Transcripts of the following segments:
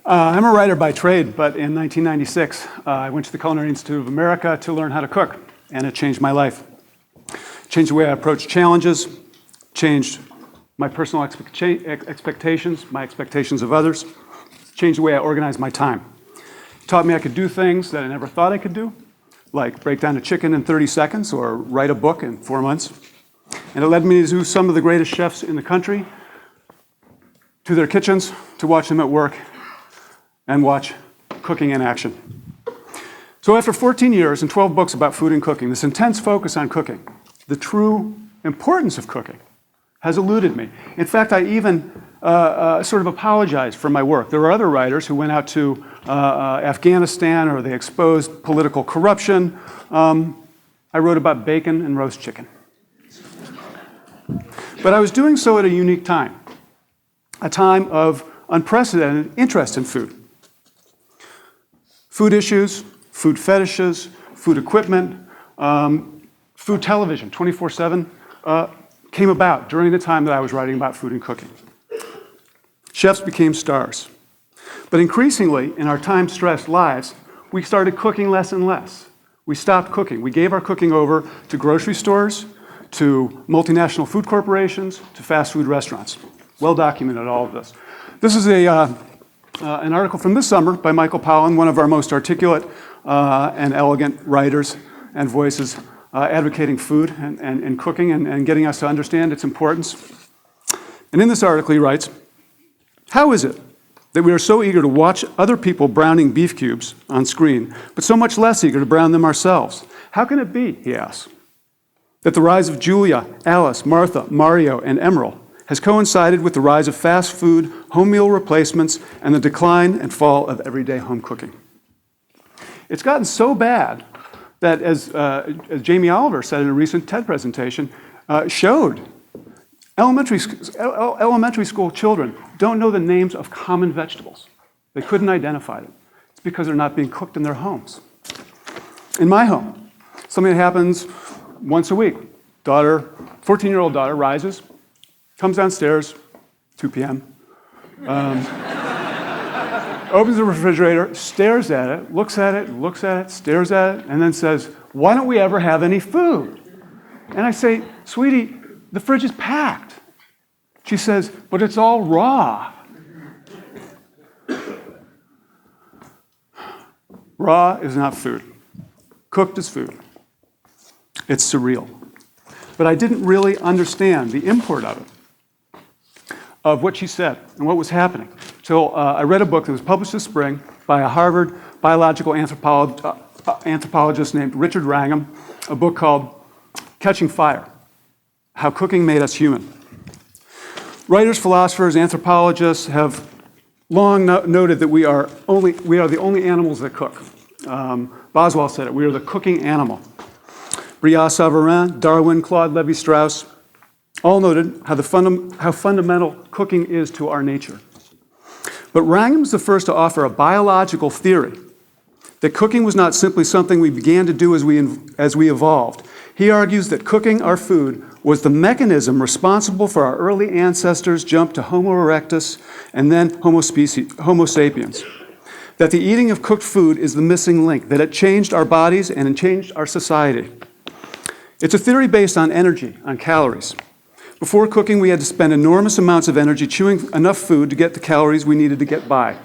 I'm a writer by trade, but in 1996, I went to the Culinary Institute of America to learn how to cook, and it changed my life. Changed the way I approach challenges, changed my personal expectations, my expectations of others, changed the way I organize my time. It taught me I could do things that I never thought I could do, like break down a chicken in 30 seconds or write a book in 4 months. And it led me to some of the greatest chefs in the country, to their kitchens, to watch them at work, and watch cooking in action. So after 14 years and 12 books about food and cooking, this intense focus on cooking, the true importance of cooking, has eluded me. In fact, I even sort of apologized for my work. There were other writers who went out to Afghanistan, or they exposed political corruption. I wrote about bacon and roast chicken. But I was doing so at a unique time, a time of unprecedented interest in food. Food issues, food fetishes, food equipment, food television, 24/7, came about during the time that I was writing about food and cooking. Chefs became stars. But increasingly, in our time-stressed lives, we started cooking less and less. We stopped cooking. We gave our cooking over to grocery stores, to multinational food corporations, to fast food restaurants. Well documented, all of this. This is an article from this summer by Michael Pollan, one of our most articulate and elegant writers and voices, advocating food and cooking and getting us to understand its importance. And in this article he writes, "How is it that we are so eager to watch other people browning beef cubes on screen, but so much less eager to brown them ourselves? How can it be," he asks, "that the rise of Julia, Alice, Martha, Mario, and Emerald has coincided with the rise of fast food, home meal replacements, and the decline and fall of everyday home cooking?" It's gotten so bad that, as Jamie Oliver said in a recent TED presentation, showed elementary school children don't know the names of common vegetables. They couldn't identify them. It's because they're not being cooked in their homes. In my home, something that happens once a week. 14-year-old daughter rises, comes downstairs, 2 p.m., opens the refrigerator, stares at it, looks at it, stares at it, and then says, "Why don't we ever have any food?" And I say, "Sweetie, the fridge is packed." She says, "But it's all raw." Raw is not food. Cooked is food. It's surreal. But I didn't really understand the import of it, of what she said and what was happening, till I read a book that was published this spring by a Harvard biological anthropologist named Richard Wrangham, a book called Catching Fire: How Cooking Made Us Human. Writers, philosophers, anthropologists have long noted that we are the only animals that cook. Boswell said it, we are the cooking animal. Brillat-Savarin, Darwin, Claude Lévi-Strauss all noted how fundamental cooking is to our nature. But Wrangham is the first to offer a biological theory that cooking was not simply something we began to do as we evolved. He argues that cooking our food was the mechanism responsible for our early ancestors' jump to Homo erectus and then Homo sapiens. That the eating of cooked food is the missing link, that it changed our bodies and it changed our society. It's a theory based on energy, on calories. Before cooking, we had to spend enormous amounts of energy chewing enough food to get the calories we needed to get by.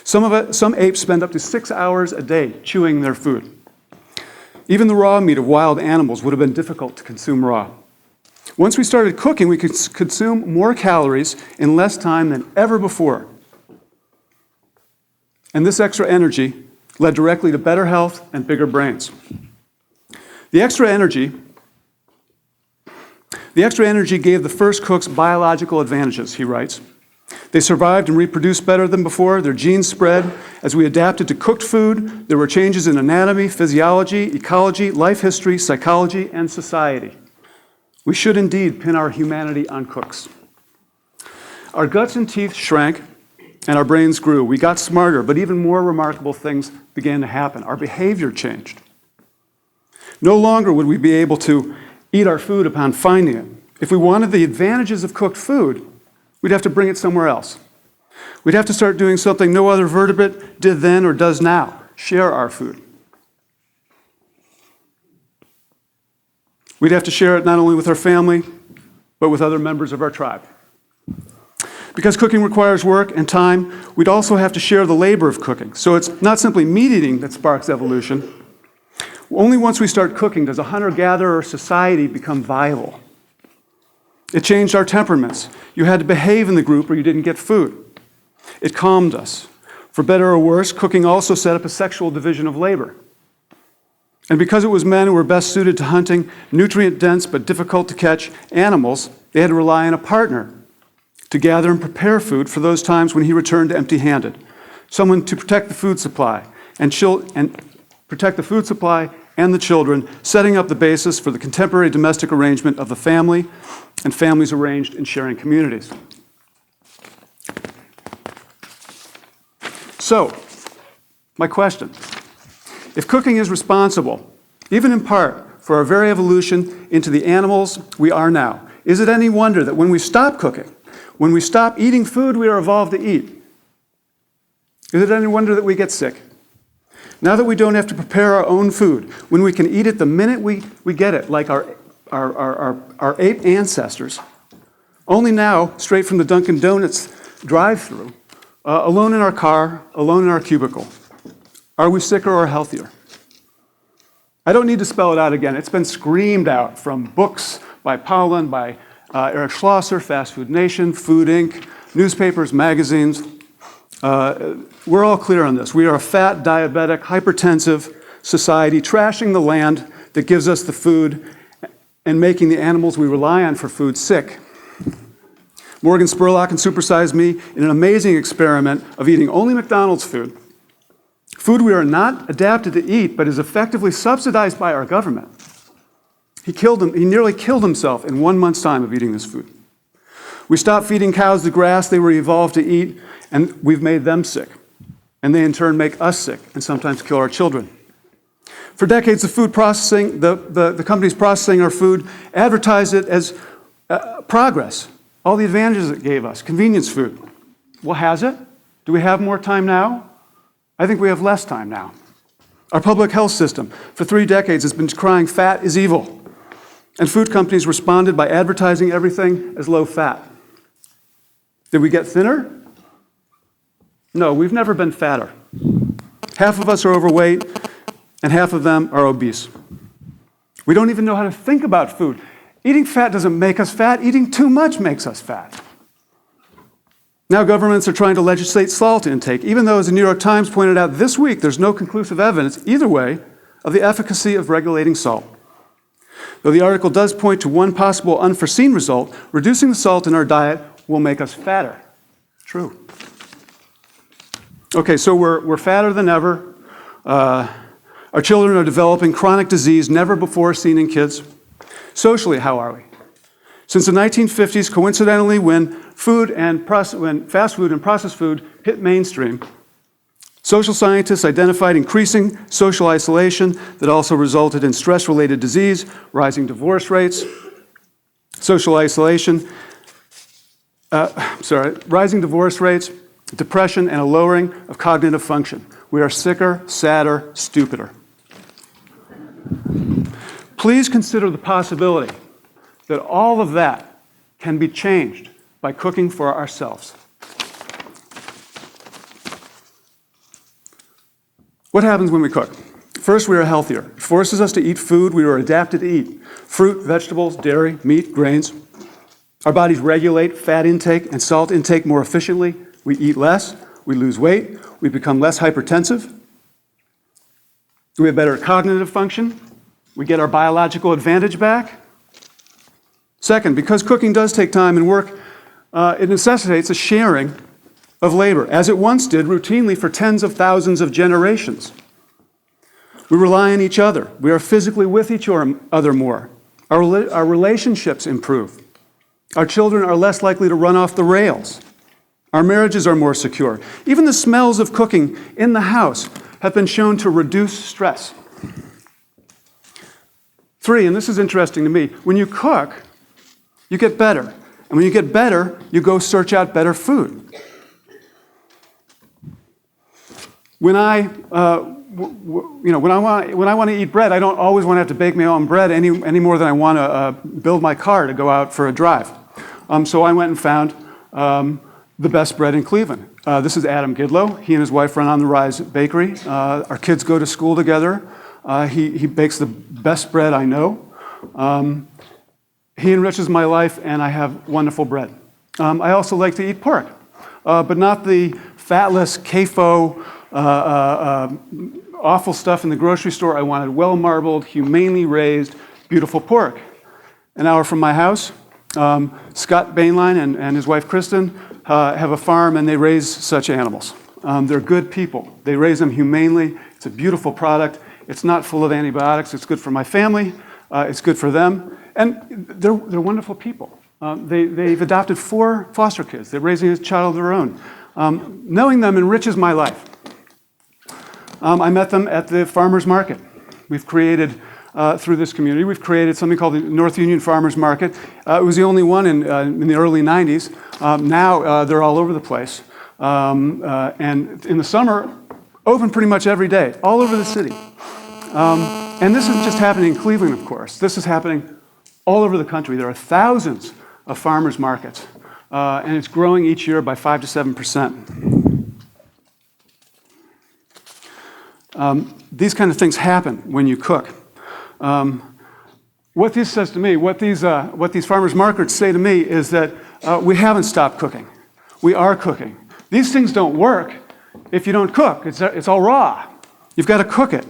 Some apes spend up to 6 hours a day chewing their food. Even the raw meat of wild animals would have been difficult to consume raw. Once we started cooking, we could consume more calories in less time than ever before. And this extra energy led directly to better health and bigger brains. The extra energy gave the first cooks biological advantages, he writes. They survived and reproduced better than before. Their genes spread. As we adapted to cooked food, there were changes in anatomy, physiology, ecology, life history, psychology, and society. We should indeed pin our humanity on cooks. Our guts and teeth shrank, and our brains grew. We got smarter, but even more remarkable things began to happen. Our behavior changed. No longer would we be able to eat our food upon finding it. If we wanted the advantages of cooked food, we'd have to bring it somewhere else. We'd have to start doing something no other vertebrate did then or does now: share our food. We'd have to share it not only with our family, but with other members of our tribe. Because cooking requires work and time, we'd also have to share the labor of cooking. So it's not simply meat eating that sparks evolution. Only once we start cooking does a hunter-gatherer society become viable. It changed our temperaments. You had to behave in the group or you didn't get food. It calmed us. For better or worse, cooking also set up a sexual division of labor. And because it was men who were best suited to hunting nutrient-dense but difficult-to-catch animals, they had to rely on a partner to gather and prepare food for those times when he returned empty-handed. Someone to protect the food supply and protect the food supply and the children, setting up the basis for the contemporary domestic arrangement of the family and families arranged in sharing communities. So, my question: if cooking is responsible, even in part, for our very evolution into the animals we are now, is it any wonder that when we stop cooking, when we stop eating food we are evolved to eat, is it any wonder that we get sick? Now that we don't have to prepare our own food, when we can eat it the minute we get it, like our ape ancestors, only now, straight from the Dunkin' Donuts drive-thru, alone in our car, alone in our cubicle, are we sicker or healthier? I don't need to spell it out again. It's been screamed out from books by Paulin, by Eric Schlosser, Fast Food Nation, Food Inc., newspapers, magazines. We're all clear on this. We are a fat, diabetic, hypertensive society, trashing the land that gives us the food and making the animals we rely on for food sick. Morgan Spurlock and Supersize Me, in an amazing experiment of eating only McDonald's food, food we are not adapted to eat, but is effectively subsidized by our government. He nearly killed himself in 1 month's time of eating this food. We stopped feeding cows the grass they were evolved to eat, and we've made them sick. And they in turn make us sick and sometimes kill our children. For decades, the food processing, the companies processing our food advertised it as progress, all the advantages it gave us, convenience food. Well, has it? Do we have more time now? I think we have less time now. Our public health system, for 3 decades, has been crying fat is evil. And food companies responded by advertising everything as low fat. Did we get thinner? No, we've never been fatter. Half of us are overweight, and half of them are obese. We don't even know how to think about food. Eating fat doesn't make us fat. Eating too much makes us fat. Now governments are trying to legislate salt intake, even though, as the New York Times pointed out this week, there's no conclusive evidence either way of the efficacy of regulating salt. Though the article does point to one possible unforeseen result: reducing the salt in our diet will make us fatter. True. Okay, so we're fatter than ever. Our children are developing chronic disease never before seen in kids. Socially, how are we? Since the 1950s, coincidentally, when fast food and processed food hit mainstream, social scientists identified increasing social isolation that also resulted in stress-related disease, rising divorce rates, rising divorce rates, depression, and a lowering of cognitive function. We are sicker, sadder, stupider. Please consider the possibility that all of that can be changed by cooking for ourselves. What happens when we cook? First, we are healthier. It forces us to eat food we were adapted to eat: fruit, vegetables, dairy, meat, grains. Our bodies regulate fat intake and salt intake more efficiently. We eat less, we lose weight, we become less hypertensive. We have better cognitive function. We get our biological advantage back. Second, because cooking does take time and work, it necessitates a sharing of labor, as it once did routinely for tens of thousands of generations. We rely on each other. We are physically with each other more. Our relationships improve. Our children are less likely to run off the rails. Our marriages are more secure. Even the smells of cooking in the house have been shown to reduce stress. 3, and this is interesting to me, when you cook, you get better. And when you get better, you go search out better food. When I, when I want to eat bread, I don't always want to have to bake my own bread any more than I want to build my car to go out for a drive. So I went and found the best bread in Cleveland. This is Adam Gidlow. He and his wife run On the Rise Bakery. Our kids go to school together. He bakes the best bread I know. He enriches my life, and I have wonderful bread. I also like to eat pork, but not the fatless, CAFO, awful stuff in the grocery store. I wanted well-marbled, humanely raised, beautiful pork. An hour from my house, Scott Bainline and his wife Kristen have a farm, and they raise such animals. They're good people. They raise them humanely. It's a beautiful product. It's not full of antibiotics. It's good for my family. It's good for them. And they're wonderful people. They've adopted 4 foster kids. They're raising a child of their own. Knowing them enriches my life. I met them at the farmers market. We've created, through this community, we've created something called the North Union Farmers Market. It was the only one in the early 90s. Now they're all over the place. And in the summer, open pretty much every day, all over the city. And this isn't just happening in Cleveland, of course. This is happening all over the country. There are thousands of farmers markets, and it's growing each year by 5 to 7%. These kind of things happen when you cook. What this says to me, what these farmers markets say to me is that we haven't stopped cooking. We are cooking. These things don't work if you don't cook. It's all raw. You've got to cook it.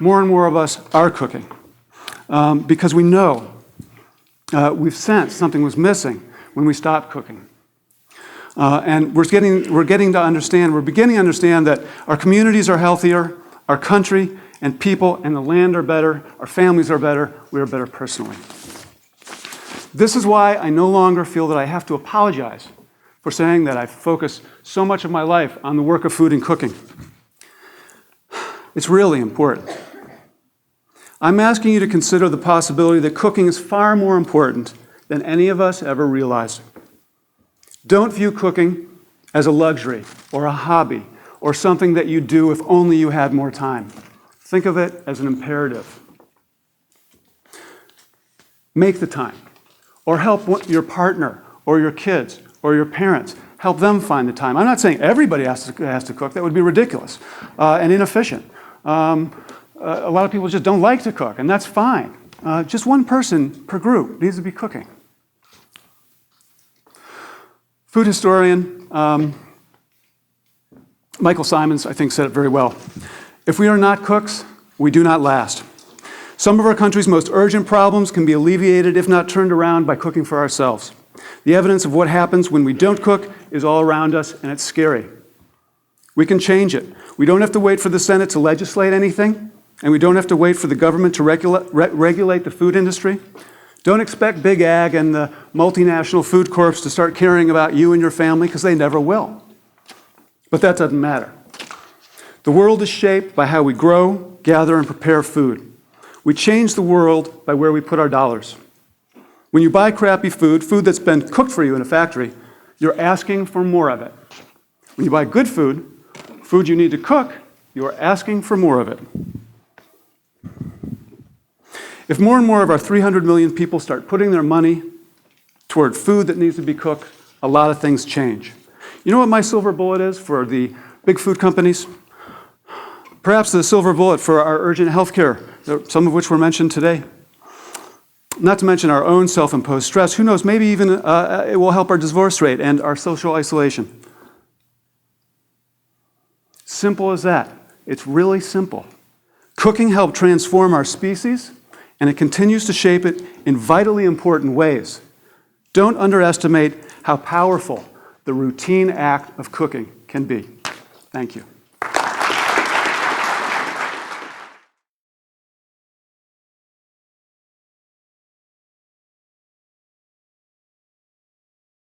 More and more of us are cooking because we know, we've sensed something was missing when we stopped cooking. And we're beginning to understand that our communities are healthier, our country and people and the land are better, our families are better, we are better personally. This is why I no longer feel that I have to apologize for saying that I've focused so much of my life on the work of food and cooking. It's really important. I'm asking you to consider the possibility that cooking is far more important than any of us ever realized. Don't view cooking as a luxury or a hobby or something that you do if only you had more time. Think of it as an imperative. Make the time, or help your partner or your kids or your parents. Help them find the time. I'm not saying everybody has to cook. That would be ridiculous and inefficient. A lot of people just don't like to cook, and that's fine. Just one person per group needs to be cooking. Food historian Michael Simons, I think, said it very well. If we are not cooks, we do not last. Some of our country's most urgent problems can be alleviated, if not turned around, by cooking for ourselves. The evidence of what happens when we don't cook is all around us, and it's scary. We can change it. We don't have to wait for the Senate to legislate anything, and we don't have to wait for the government to regulate the food industry. Don't expect Big Ag and the multinational food corps to start caring about you and your family, because they never will. But that doesn't matter. The world is shaped by how we grow, gather, and prepare food. We change the world by where we put our dollars. When you buy crappy food that's been cooked for you in a factory, you're asking for more of it. When you buy good food you need to cook, you are asking for more of it. If more and more of our 300 million people start putting their money toward food that needs to be cooked, a lot of things change. You know what my silver bullet is for the big food companies? Perhaps the silver bullet for our urgent health care, some of which were mentioned today. Not to mention our own self-imposed stress. Who knows, maybe even it will help our divorce rate and our social isolation. Simple as that. It's really simple. Cooking helped transform our species, and it continues to shape it in vitally important ways. Don't underestimate how powerful the routine act of cooking can be. Thank you.